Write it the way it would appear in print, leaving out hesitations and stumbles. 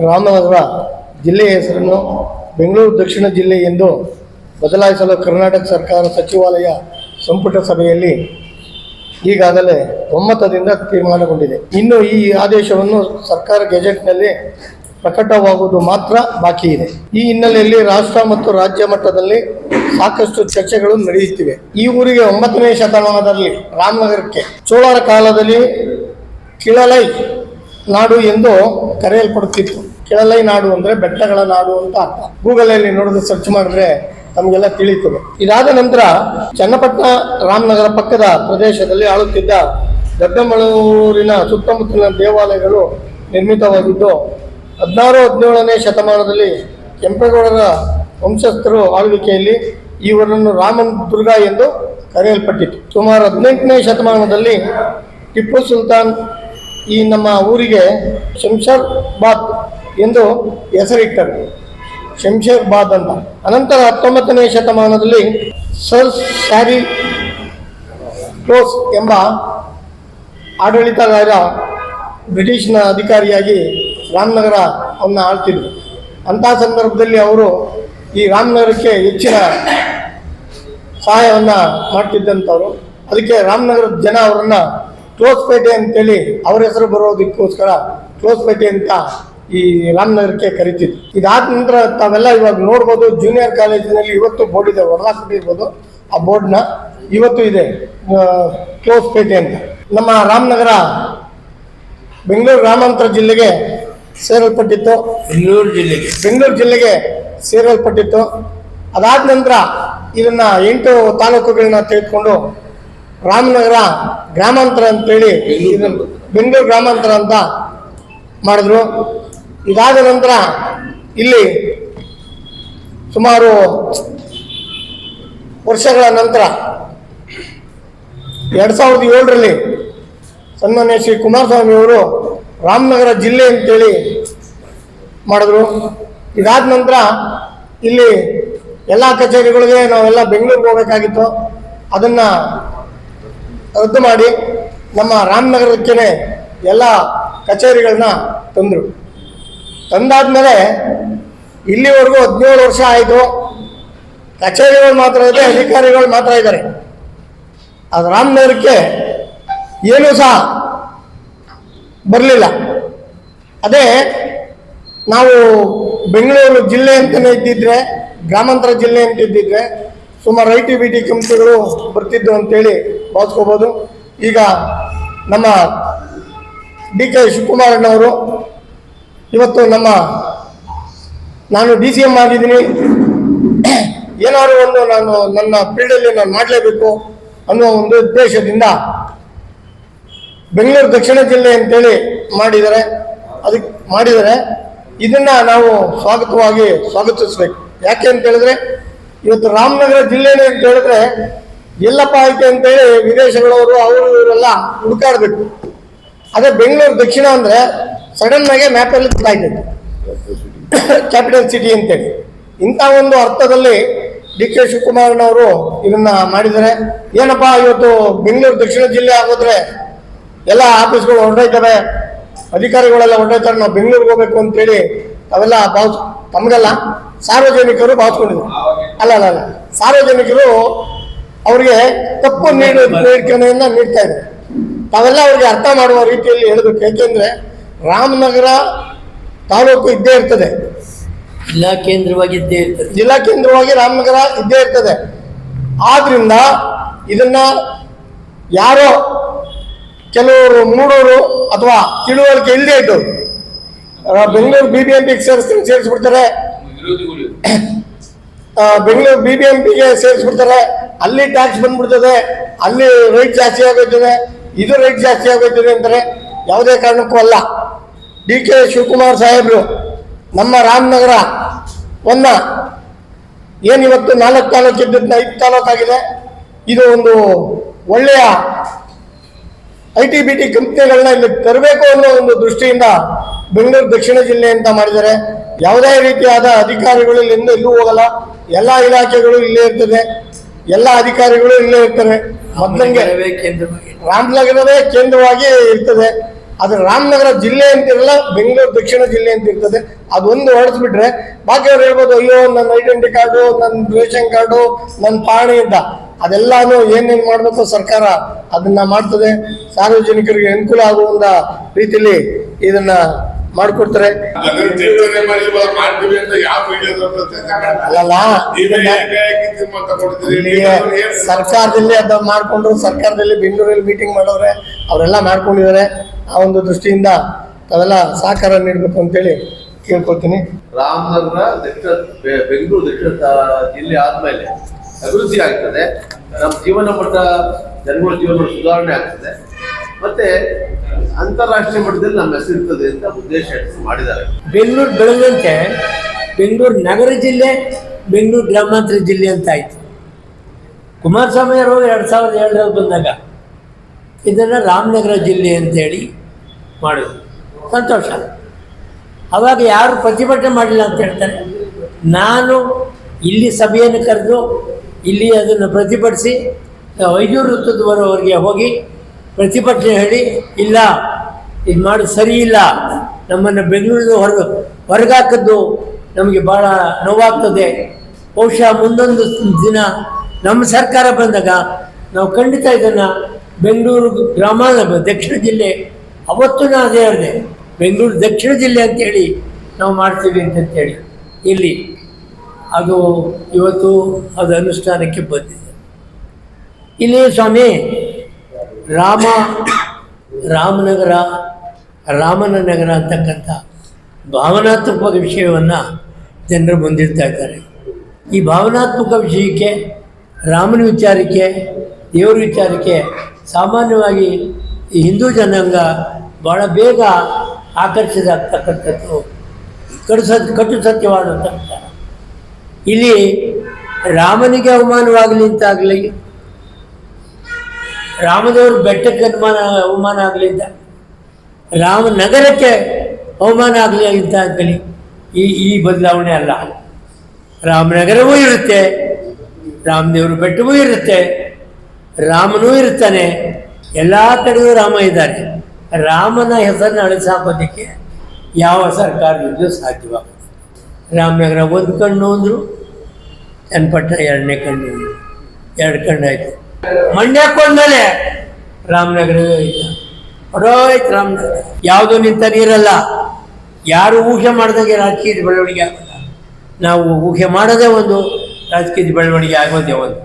ರಾಮನಗರ ಜಿಲ್ಲೆಯ ಹೆಸರನ್ನು ಬೆಂಗಳೂರು ದಕ್ಷಿಣ ಜಿಲ್ಲೆ ಎಂದು ಬದಲಾಯಿಸಲು ಕರ್ನಾಟಕ ಸರ್ಕಾರ ಸಚಿವಾಲಯ ಸಂಪುಟ ಸಭೆಯಲ್ಲಿ ಈಗಾಗಲೇ ಒಮ್ಮತದಿಂದ ತೀರ್ಮಾನಗೊಂಡಿದೆ. ಇನ್ನು ಈ ಆದೇಶವನ್ನು ಸರ್ಕಾರ ಗೆಜೆಟ್ನಲ್ಲಿ ಪ್ರಕಟವಾಗುವುದು ಮಾತ್ರ ಬಾಕಿ ಇದೆ. ಈ ಹಿನ್ನೆಲೆಯಲ್ಲಿ ರಾಷ್ಟ್ರ ಮತ್ತು ರಾಜ್ಯ ಮಟ್ಟದಲ್ಲಿ ಸಾಕಷ್ಟು ಚರ್ಚೆಗಳು ನಡೆಯುತ್ತಿವೆ. ಈ ಊರಿಗೆ 9ನೇ ಶತಮಾನದಲ್ಲಿ ರಾಮನಗರಕ್ಕೆ ಚೋಳರ ಕಾಲದಲ್ಲಿ ಕಿಳಲೈ ನಾಡು ಎಂದು ಕರೆಯಲ್ಪಡುತ್ತಿತ್ತು. ಕಿಳಲೈ ನಾಡು ಅಂದರೆ ಬೆಟ್ಟಗಳ ನಾಡು ಅಂತ ಅರ್ಥ. ಗೂಗಲಲ್ಲಿ ನೋಡಿದ್ರೆ ಸರ್ಚ್ ಮಾಡಿದ್ರೆ ನಮಗೆಲ್ಲ ತಿಳಿಯುತ್ತದೆ. ಇದಾದ ನಂತರ ಚನ್ನಪಟ್ಟಣ ರಾಮನಗರ ಪಕ್ಕದ ಪ್ರದೇಶದಲ್ಲಿ ಆಳುತ್ತಿದ್ದ ದೊಡ್ಡಮಳೂರಿನ ಸುತ್ತಮುತ್ತಲಿನ ದೇವಾಲಯಗಳು ನಿರ್ಮಿತವಾಗಿದ್ದು 16-17ನೇ ಶತಮಾನದಲ್ಲಿ ಕೆಂಪೇಗೌಡರ ವಂಶಸ್ಥರು ಆಳ್ವಿಕೆಯಲ್ಲಿ ಈ ಊರನ್ನು ರಾಮನ್ ದುರ್ಗ ಎಂದು ಕರೆಯಲ್ಪಟ್ಟಿತು. ಸುಮಾರು 18ನೇ ಶತಮಾನದಲ್ಲಿ ಟಿಪ್ಪು ಸುಲ್ತಾನ್ ಈ ನಮ್ಮ ಊರಿಗೆ ಶಂಷಾಬಾದ್ ಎಂದು ಹೆಸರಿಟ್ಟರು, ಶಂಷಾಬಾದ್ ಅಂತ. ಅನಂತರ 19ನೇ ಶತಮಾನದಲ್ಲಿ ಸರ್ ಸ್ಯಾರಿ ಕ್ಲೋಸ್ ಎಂಬ ಆಡಳಿತಗಾರ ಬ್ರಿಟಿಷ್ನ ಅಧಿಕಾರಿಯಾಗಿ ರಾಮನಗರವನ್ನು ಆಳ್ತಿದ್ರು. ಅಂಥ ಸಂದರ್ಭದಲ್ಲಿ ಅವರು ಈ ರಾಮನಗರಕ್ಕೆ ಹೆಚ್ಚಿನ ಸಹಾಯವನ್ನು ಮಾಡ್ತಿದ್ದಂಥವ್ರು. ಅದಕ್ಕೆ ರಾಮನಗರದ ಜನ ಅವರನ್ನು ಕ್ಲೋಸ್ಪೇಟೆ ಅಂತೇಳಿ ಅವ್ರ ಹೆಸರು ಬರೋದಕ್ಕೋಸ್ಕರ ಕ್ಲೋಸ್ಪೇಟೆ ಅಂತ ಈ ರಾಮನಗರಕ್ಕೆ ಕರಿತಿದ್ರು. ಇದಾದ ನಂತರ ತಾವೆಲ್ಲ ಇವಾಗ ನೋಡ್ಬೋದು, ಜೂನಿಯರ್ ಕಾಲೇಜಿನಲ್ಲಿ ಇವತ್ತು ಬೋರ್ಡ್ ಇದೆ, ಹೊರಲಾಕ್ಬಿಟ್ಟಿರ್ಬೋದು ಆ ಬೋರ್ಡ್ನ. ಇವತ್ತು ಇದೆ ಕ್ಲೋಸ್ಪೇಟೆ ಅಂತ. ನಮ್ಮ ರಾಮನಗರ ಬೆಂಗಳೂರು ಗ್ರಾಮಾಂತರ ಜಿಲ್ಲೆಗೆ ಸೇರಲ್ಪಟ್ಟಿತ್ತು. ಬೆಂಗಳೂರು ಜಿಲ್ಲೆಗೆ ಸೇರಲ್ಪಟ್ಟಿತ್ತು. ಅದಾದ ನಂತರ ಇದನ್ನ 8 ತಾಲೂಕುಗಳನ್ನ ತೆಗೆದುಕೊಂಡು ರಾಮನಗರ ಗ್ರಾಮಾಂತರ ಅಂತೇಳಿ ಬೆಂಗಳೂರು ಗ್ರಾಮಾಂತರ ಅಂತ ಮಾಡಿದ್ರು. ಇದಾದ ನಂತರ ಇಲ್ಲಿ ಸುಮಾರು ವರ್ಷಗಳ ನಂತರ 2007ರಲ್ಲಿ ಸನ್ಮಾನ್ಯ ಶ್ರೀ ಕುಮಾರಸ್ವಾಮಿ ಅವರು ರಾಮನಗರ ಜಿಲ್ಲೆ ಅಂತೇಳಿ ಮಾಡಿದ್ರು. ಇದಾದ ನಂತರ ಇಲ್ಲಿ ಎಲ್ಲ ಕಚೇರಿಗಳಿಗೆ ನಾವೆಲ್ಲ ಬೆಂಗಳೂರಿಗೆ ಹೋಗಬೇಕಾಗಿತ್ತು. ಅದನ್ನು ರದ್ದು ಮಾಡಿ ನಮ್ಮ ರಾಮನಗರಕ್ಕೇ ಎಲ್ಲ ಕಚೇರಿಗಳನ್ನ ತಂದರು. ತಂದಾದ್ಮೇಲೆ ಇಲ್ಲಿವರೆಗೂ 17 ವರ್ಷ ಆಯಿತು. ಕಚೇರಿಗಳು ಮಾತ್ರ ಇದೆ, ಅಧಿಕಾರಿಗಳು ಮಾತ್ರ ಇದ್ದಾರೆ. ಅದು ರಾಮನಗರಕ್ಕೆ ಏನೂ ಸಹ ಬರಲಿಲ್ಲ. ಅದೇ ನಾವು ಬೆಂಗಳೂರು ಜಿಲ್ಲೆ ಅಂತಲೇ ಇದ್ದಿದ್ರೆ, ಗ್ರಾಮಾಂತರ ಜಿಲ್ಲೆ ಅಂತ ಇದ್ದಿದ್ರೆ ಸುಮಾರು IT-BT ಕಂಪ್ನಿಗಳು ಬರ್ತಿದ್ದು ಅಂತೇಳಿ ಭಾವಿಸ್ಕೋಬೋದು. ಈಗ ನಮ್ಮ DK ಶಿವಕುಮಾರಣ್ಣವರು ಇವತ್ತು ನಾನು DCM ಆಗಿದ್ದೀನಿ, ಏನಾದರೂ ಒಂದು ನಾನು ನನ್ನ ಫೀಲ್ಡಲ್ಲಿ ನಾನು ಮಾಡಲೇಬೇಕು ಅನ್ನೋ ಒಂದು ಉದ್ದೇಶದಿಂದ ಬೆಂಗಳೂರು ದಕ್ಷಿಣ ಜಿಲ್ಲೆ ಅಂತೇಳಿ ಮಾಡಿದ್ದಾರೆ. ಇದನ್ನು ನಾವು ಸ್ವಾಗತಿಸಬೇಕು. ಯಾಕೆ ಅಂತ ಹೇಳಿದ್ರೆ ಇವತ್ತು ರಾಮನಗರ ಜಿಲ್ಲೆನೇ ಅಂತ ಹೇಳಿದ್ರೆ ಎಲ್ಲಪ್ಪ ಐತೆ ಅಂತೇಳಿ ವಿದೇಶಗಳವರು ಅವರು ಇವರೆಲ್ಲ ಹುಡುಕಾಡಬೇಕು. ಅದೇ ಬೆಂಗಳೂರು ದಕ್ಷಿಣ ಅಂದರೆ ಸಡನ್ನಾಗೆ ಮ್ಯಾಪಲ್ಲಿ ಗೊತ್ತಾಗ್ತೈತೆ ಕ್ಯಾಪಿಟಲ್ ಸಿಟಿ ಅಂತೇಳಿ. ಇಂಥ ಒಂದು ಅರ್ಥದಲ್ಲಿ DK ಶಿವಕುಮಾರಣ್ಣವರು ಇದನ್ನು ಮಾಡಿದ್ದಾರೆ. ಏನಪ್ಪ ಇವತ್ತು ಬೆಂಗಳೂರು ದಕ್ಷಿಣ ಜಿಲ್ಲೆ ಆಗೋದ್ರೆ ಎಲ್ಲ ಆಫೀಸ್ಗಳು ಹೊರಟೋಯ್ತವೆ, ಅಧಿಕಾರಿಗಳೆಲ್ಲ ಹೊರಟೋಯ್ತಾರೆ, ನಾವು ಬೆಂಗಳೂರಿಗೆ ಹೋಗ್ಬೇಕು ಅಂತೇಳಿ ಅವೆಲ್ಲ ತಮಗೆಲ್ಲ ಸಾರ್ವಜನಿಕರು ಭಾವಿಸ್ಕೊಂಡಿದ್ರು. ಅಲ್ಲ ಸಾರ್ವಜನಿಕರು ಅವ್ರಿಗೆ ತಪ್ಪು ನೀಡಿಕೆಯನ್ನು ನೀಡ್ತಾ ಇದ್ದಾರೆ. ತಾವೆಲ್ಲ ಅವ್ರಿಗೆ ಅರ್ಥ ಮಾಡುವ ರೀತಿಯಲ್ಲಿ ಹೇಳಬೇಕು. ಏಕೆಂದರೆ ರಾಮನಗರ ತಾಲೂಕು ಇದ್ದೇ ಇರ್ತದೆ, ಜಿಲ್ಲಾ ಕೇಂದ್ರವಾಗಿ ರಾಮನಗರ ಇದ್ದೇ ಇರ್ತದೆ. ಆದ್ರಿಂದ ಇದನ್ನ ಯಾರೋ ಕೆಲವರು ಮೂಡೋರು ಅಥವಾ ತಿಳುವಳಿಕೆ ಇಲ್ಲದೆ ಇದ್ದವರು ಬೆಂಗಳೂರು BBMPಗೆ ಸೇರಿಸ್ಬಿಡ್ತಾರೆ, ಬೆಂಗಳೂರು BBMPಗೆ ಸೇರಿಸ್ಬಿಡ್ತಾರೆ. ಅಲ್ಲಿ ಟ್ಯಾಕ್ಸ್ ಬಂದ್ಬಿಡ್ತದೆ, ಅಲ್ಲಿ ರೇಟ್ ಜಾಸ್ತಿ ಆಗೋಯ್ತದೆ, ಇದು ರೇಟ್ ಜಾಸ್ತಿ ಆಗೋಯ್ತದೆ ಅಂತಾರೆ. ಯಾವುದೇ ಕಾರಣಕ್ಕೂ ಅಲ್ಲ. DK ಶಿವಕುಮಾರ್ ಸಾಹೇಬರು ನಮ್ಮ ರಾಮನಗರವನ್ನು ಏನಿವತ್ತು 4 ತಾಲೂಕು ಇದ್ದದನ್ನ 5 ತಾಲೂಕಾಗಿದೆ. ಇದು ಒಂದು ಒಳ್ಳೆಯ IT-BT ಕಂಪ್ನಿಗಳನ್ನ ಇಲ್ಲಿ ತರಬೇಕು ಅನ್ನೋ ಒಂದು ದೃಷ್ಟಿಯಿಂದ ಬೆಂಗಳೂರು ದಕ್ಷಿಣ ಜಿಲ್ಲೆ ಅಂತ ಮಾಡಿದ್ದಾರೆ. ಯಾವುದೇ ರೀತಿಯಾದ ಅಧಿಕಾರಿಗಳು ಇಲ್ಲಿಂದ ಎಲ್ಲೂ ಹೋಗಲ್ಲ, ಎಲ್ಲ ಇಲಾಖೆಗಳು ಇಲ್ಲೇ ಇರ್ತದೆ, ಎಲ್ಲ ಅಧಿಕಾರಿಗಳು ಇಲ್ಲೇ ಇರ್ತಾರೆ. ಮೊದಲಂಗೆ ರಾಮನಗರವೇ ಕೇಂದ್ರವಾಗಿ ಇರ್ತದೆ. ಅದು ರಾಮನಗರ ಜಿಲ್ಲೆ ಅಂತಿರಲ್ಲ, ಬೆಂಗಳೂರು ದಕ್ಷಿಣ ಜಿಲ್ಲೆ ಅಂತ ಇರ್ತದೆ. ಅದೊಂದು ಹೊಡೆದ್ಬಿಟ್ರೆ ಬಾಕಿ ಅವ್ರು ಹೇಳ್ಬೋದು, ಅಯ್ಯೋ ನನ್ನ ಐಡೆಂಟಿ ಕಾರ್ಡು, ನನ್ನ ರೇಷನ್ ಕಾರ್ಡು, ನನ್ನ ಪಾಣಿ ಅಂತ. ಅದೆಲ್ಲಾನು ಏನೇನು ಮಾಡಬೇಕು ಸರ್ಕಾರ ಅದನ್ನ ಮಾಡ್ತದೆ. ಸಾರ್ವಜನಿಕರಿಗೆ ಅನುಕೂಲ ಆಗುವಂತ ರೀತಿಯಲ್ಲಿ ಇದನ್ನ ಮಾಡಿಕೊಡ್ತಾರೆ. ಅಲ್ಲಲ್ಲ, ಸರ್ಕಾರದಲ್ಲಿ ಅದ ಮಾಡ್ಕೊಂಡ್ರು, ಸರ್ಕಾರದಲ್ಲಿ ಬೆಂಗಳೂರಲ್ಲಿ ಮೀಟಿಂಗ್ ಮಾಡೋರೆ, ಅವರೆಲ್ಲ ಮಾಡ್ಕೊಂಡಿದ್ದಾರೆ. ಆ ಒಂದು ದೃಷ್ಟಿಯಿಂದ ತಾವೆಲ್ಲ ಸಹಕಾರ ನೀಡಬೇಕು ಅಂತೇಳಿ ಕೇಳ್ಕೊತೀನಿ. ರಾಮನಗರ ಬೆಂಗಳೂರು ದಕ್ಷಿಣ ಜಿಲ್ಲೆ ಆದ್ಮೇಲೆ ಅಭಿವೃದ್ಧಿ ಆಗ್ತದೆ, ನಮ್ಮ ಜೀವನ ಮಟ್ಟ, ಜನಗಳ ಜೀವನ ಸುಧಾರಣೆ ಆಗ್ತದೆ, ಮತ್ತೆ ಅಂತಾರಾಷ್ಟ್ರೀಯ ಮಟ್ಟದಲ್ಲಿ ನಮ್ಮ ಹೆಸರು ಇರ್ತದೆ ಅಂತ ಉದ್ದೇಶ ಮಾಡಿದ್ದಾರೆ. ಬೆಂಗಳೂರು ಬೆಳೆದಂತೆ ಬೆಂಗಳೂರು ನಗರ ಜಿಲ್ಲೆ, ಬೆಂಗಳೂರು ಗ್ರಾಮಾಂತರ ಜಿಲ್ಲೆ ಅಂತ ಆಯಿತು. ಕುಮಾರಸ್ವಾಮಿ ಅವರು 2007ರಲ್ಲಿ ಬಂದಾಗ ಇದನ್ನು ರಾಮನಗರ ಜಿಲ್ಲೆ ಅಂತೇಳಿ ಮಾಡಿದ್ರು. ಸಂತೋಷ. ಆವಾಗ ಯಾರು ಪ್ರತಿಭಟನೆ ಮಾಡಿಲ್ಲ ಅಂತ ಹೇಳ್ತಾರೆ. ನಾನು ಇಲ್ಲಿ ಸಭೆಯನ್ನು ಕರೆದು ಇಲ್ಲಿ ಅದನ್ನು ಪ್ರತಿಭಟಿಸಿ ವೈದ್ಯೂರು ವೃತ್ತದವರೆಗೆ ಹೋಗಿ ಪ್ರತಿಭಟನೆ ಹೇಳಿ, ಇಲ್ಲ ಇದು ಮಾಡಿ ಸರಿ ಇಲ್ಲ, ನಮ್ಮನ್ನು ಬೆಂಗಳೂರಿನ ಹೊರಗಾಕದ್ದು ನಮಗೆ ಭಾಳ ನೋವಾಗ್ತದೆ. ಬಹುಶಃ ಮುಂದೊಂದು ದಿನ ನಮ್ಮ ಸರ್ಕಾರ ಬಂದಾಗ ನಾವು ಖಂಡಿತ ಇದನ್ನು ಬೆಂಗಳೂರು ದಕ್ಷಿಣ ಜಿಲ್ಲೆ, ಅವತ್ತು ನಾನು ಅದೇ ಹೇಳಿದೆ, ಬೆಂಗಳೂರು ದಕ್ಷಿಣ ಜಿಲ್ಲೆ ಅಂತೇಳಿ ನಾವು ಮಾಡ್ತೀವಿ ಅಂತೇಳಿ. ಇಲ್ಲಿ ಅದು ಇವತ್ತು ಅದು ಅನುಷ್ಠಾನಕ್ಕೆ ಬಂದಿದೆ. ಇಲ್ಲಿ ಸ್ವಾಮಿ ರಾಮನಗರ, ರಾಮನ ನಗರ ಅಂತಕ್ಕಂಥ ಭಾವನಾತ್ಮಕ ವಿಷಯವನ್ನು ಜನರು ಮುಂದಿಡ್ತಾ ಇದ್ದಾರೆ. ಈ ಭಾವನಾತ್ಮಕ ವಿಷಯಕ್ಕೆ, ರಾಮನ ವಿಚಾರಕ್ಕೆ, ದೇವರ ವಿಚಾರಕ್ಕೆ ಸಾಮಾನ್ಯವಾಗಿ ಈ ಹಿಂದೂ ಜನಾಂಗ ಭಾಳ ಬೇಗ ಆಕರ್ಷಿತಾಗ್ತಕ್ಕಂಥದ್ದು ಕಟು ಸತ್ಯವಾದಂಥ. ಇಲ್ಲಿ ರಾಮನಿಗೆ ಅವಮಾನವಾಗಲಿ ಅಂತಾಗಲಿ, ರಾಮದೇವರು ಬೆಟ್ಟಕ್ಕೆ ಅವಮಾನ ಆಗಲಿ ಅಂತ, ರಾಮನಗರಕ್ಕೆ ಅವಮಾನ ಆಗಲಿ ಅಂತ ಆಗಲಿ ಈ ಬದಲಾವಣೆ ಅಲ್ಲ. ರಾಮನಗರವೂ ಇರುತ್ತೆ, ರಾಮದೇವರು ಬೆಟ್ಟವೂ ಇರುತ್ತೆ, ರಾಮನೂ ಇರ್ತಾನೆ, ಎಲ್ಲ ಕಡೆಯೂ ರಾಮ ಇದ್ದಾರೆ. ರಾಮನ ಹೆಸರನ್ನು ಅಳಿಸಾಕೋದಕ್ಕೆ ಯಾವ ಸರ್ಕಾರದಿಂದಲೂ ಸಾಧ್ಯವಾಗುತ್ತೆ. ರಾಮನಗರ ಒಂದು ಕಣ್ಣು ಅಂದರು, ಚನ್ನಪಟ್ಟಣ ಎರಡನೇ ಕಣ್ಣು ಅಂದರು, 2 ಕಣ್ಣು ಆಯಿತು. ಮಂಡ್ಯಕ್ಕೊಂದಲೇ ರಾಮನಗರವೇ ಇಲ್ಲ, ಹೊರೋಯ್ತು ರಾಮನಗರ. ಯಾವುದೂ ನಿಂತ ನೀರಲ್ಲ. ಯಾರು ಊಹೆ ಮಾಡಿದಂಗೆ ರಾಜಕೀಯದ ಬೆಳವಣಿಗೆ ಆಗೋಲ್ಲ. ನಾವು ಊಹೆ ಮಾಡೋದೇ ಒಂದು, ರಾಜಕೀಯದ ಬೆಳವಣಿಗೆ ಆಗೋದೇ ಒಂದು.